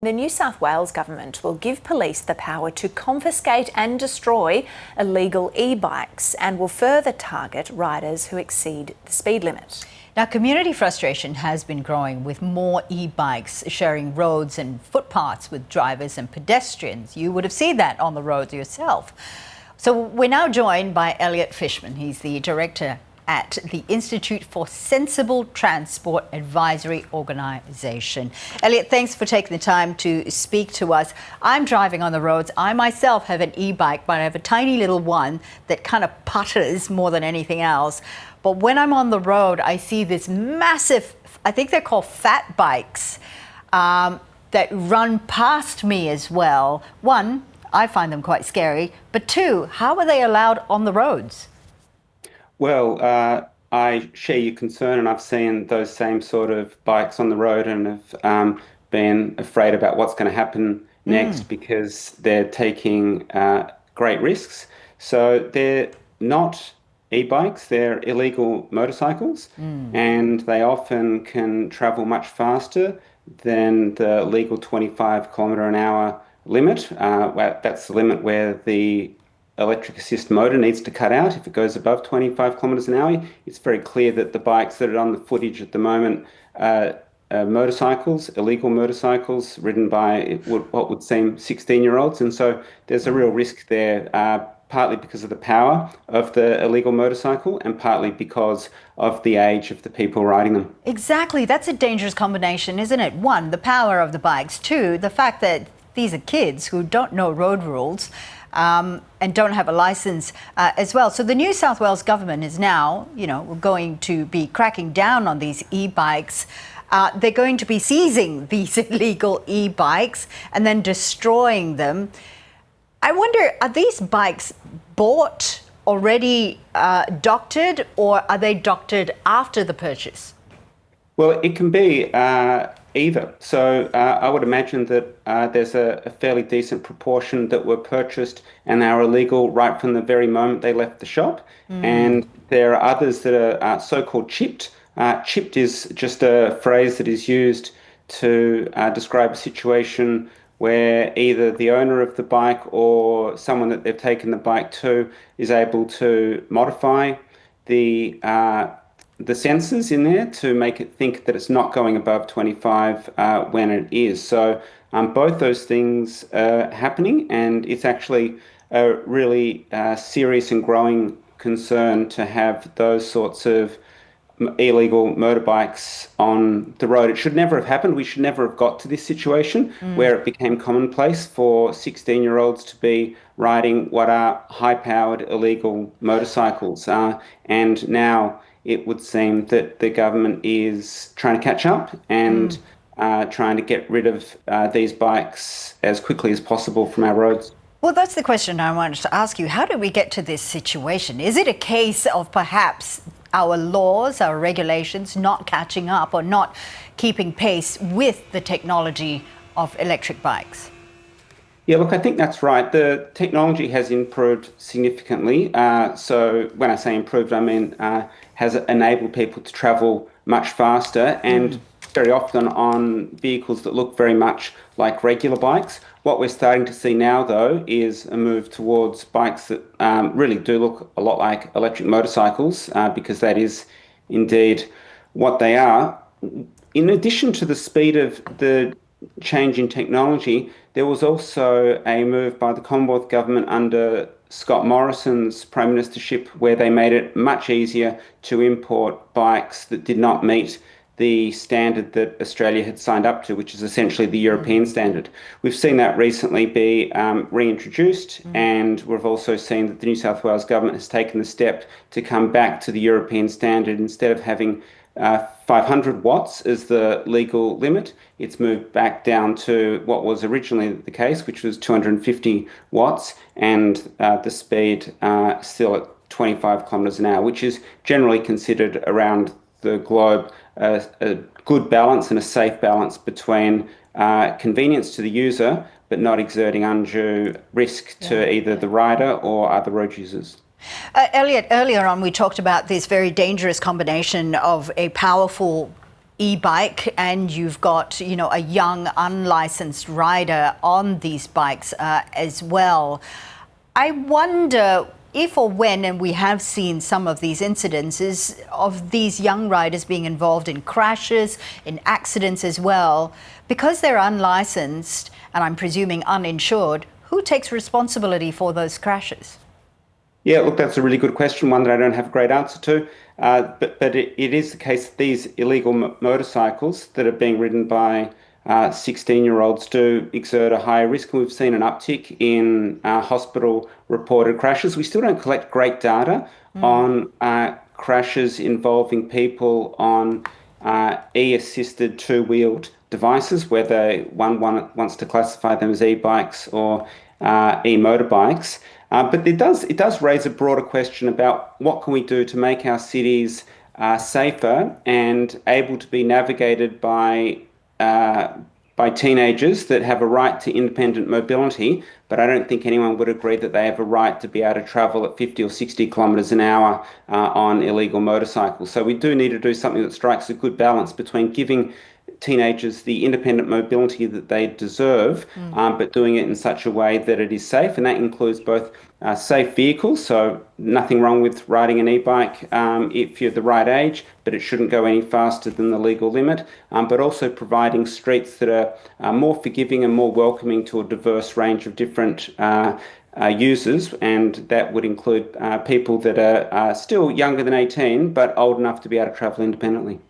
The New South Wales government will give police the power to confiscate and destroy illegal e-bikes and will further target riders who exceed the speed limit. Now, community frustration has been growing with more e-bikes sharing roads and footpaths with drivers and pedestrians. You would have seen that on the roads yourself. So we're now joined by Elliot Fishman. He's the director at the Institute for Sensible Transport Advisory Organisation. Elliot, thanks for taking the time to speak to us. I'm driving on the roads. I myself have an e-bike, but I have a tiny little one that kind of putters more than anything else. But when I'm on the road, I see this massive, I think they're called fat bikes, that run past me as well. One, I find them quite scary, but two, how are they allowed on the roads? Well, I share your concern, and I've seen those same sort of bikes on the road and have been afraid about what's going to happen next because they're taking great risks. So they're not e-bikes, they're illegal motorcycles, and they often can travel much faster than the legal 25-kilometre-an-hour limit. That's the limit where the electric assist motor needs to cut out if it goes above 25 kilometres an hour. It's very clear that the bikes that are on the footage at the moment are motorcycles, illegal motorcycles ridden by what would seem 16-year-olds. And so there's a real risk there, partly because of the power of the illegal motorcycle and partly because of the age of the people riding them. Exactly. That's a dangerous combination, isn't it? One, the power of the bikes. Two, the fact that these are kids who don't know road rules and don't have a license as well. So the New South Wales government is now, going to be cracking down on these e-bikes. They're going to be seizing these illegal e-bikes and then destroying them. I wonder, are these bikes bought already doctored, or are they doctored after the purchase? Well, it can be either. So I would imagine that there's a fairly decent proportion that were purchased and are illegal right from the very moment they left the shop. And there are others that are so-called chipped. Chipped is just a phrase that is used to describe a situation where either the owner of the bike or someone that they've taken the bike to is able to modify the sensors in there to make it think that it's not going above 25 when it is. So both those things are happening, and it's actually a really serious and growing concern to have those sorts of illegal motorbikes on the road. It should never have happened. We should never have got to this situation where it became commonplace for 16-year-olds to be riding what are high-powered illegal motorcycles. And now it would seem that the government is trying to catch up and trying to get rid of these bikes as quickly as possible from our roads. Well, that's the question I wanted to ask you. How did we get to this situation? Is it a case of perhaps our laws, our regulations not catching up or not keeping pace with the technology of electric bikes? Yeah, look, I think that's right. The technology has improved significantly. So when I say improved, I mean has enabled people to travel much faster and very often on vehicles that look very much like regular bikes. What we're starting to see now, though, is a move towards bikes that really do look a lot like electric motorcycles, because that is indeed what they are. In addition to the speed of the change in technology, there was also a move by the Commonwealth Government under Scott Morrison's Prime Ministership where they made it much easier to import bikes that did not meet the standard that Australia had signed up to, which is essentially the European standard. We've seen that recently be reintroduced, and we've also seen that the New South Wales government has taken the step to come back to the European standard. Instead of having 500 watts as the legal limit, it's moved back down to what was originally the case, which was 250 watts, and the speed still at 25 kilometres an hour, which is generally considered around the globe a good balance and a safe balance between convenience to the user, but not exerting undue risk to either the rider or other road users. Elliot, earlier on we talked about this very dangerous combination of a powerful e-bike and you've got, you know, a young unlicensed rider on these bikes as well. I wonder if or when, and we have seen some of these incidences of these young riders being involved in crashes, in accidents as well, because they're unlicensed and I'm presuming uninsured, who takes responsibility for those crashes? Yeah, look, that's a really good question, one that I don't have a great answer to. But it is the case that these illegal motorcycles that are being ridden by 16-year-olds do exert a higher risk. And we've seen an uptick in hospital-reported crashes. We still don't collect great data on crashes involving people on e-assisted two-wheeled devices, whether one wants to classify them as e-bikes or e-motorbikes. But it does raise a broader question about what can we do to make our cities safer and able to be navigated by teenagers that have a right to independent mobility, but I don't think anyone would agree that they have a right to be able to travel at 50 or 60 kilometres an hour on illegal motorcycles. So we do need to do something that strikes a good balance between giving teenagers the independent mobility that they deserve, but doing it in such a way that it is safe. And that includes both safe vehicles, so nothing wrong with riding an e-bike if you're the right age, but it shouldn't go any faster than the legal limit, but also providing streets that are more forgiving and more welcoming to a diverse range of different users, and that would include people that are still younger than 18 but old enough to be able to travel independently.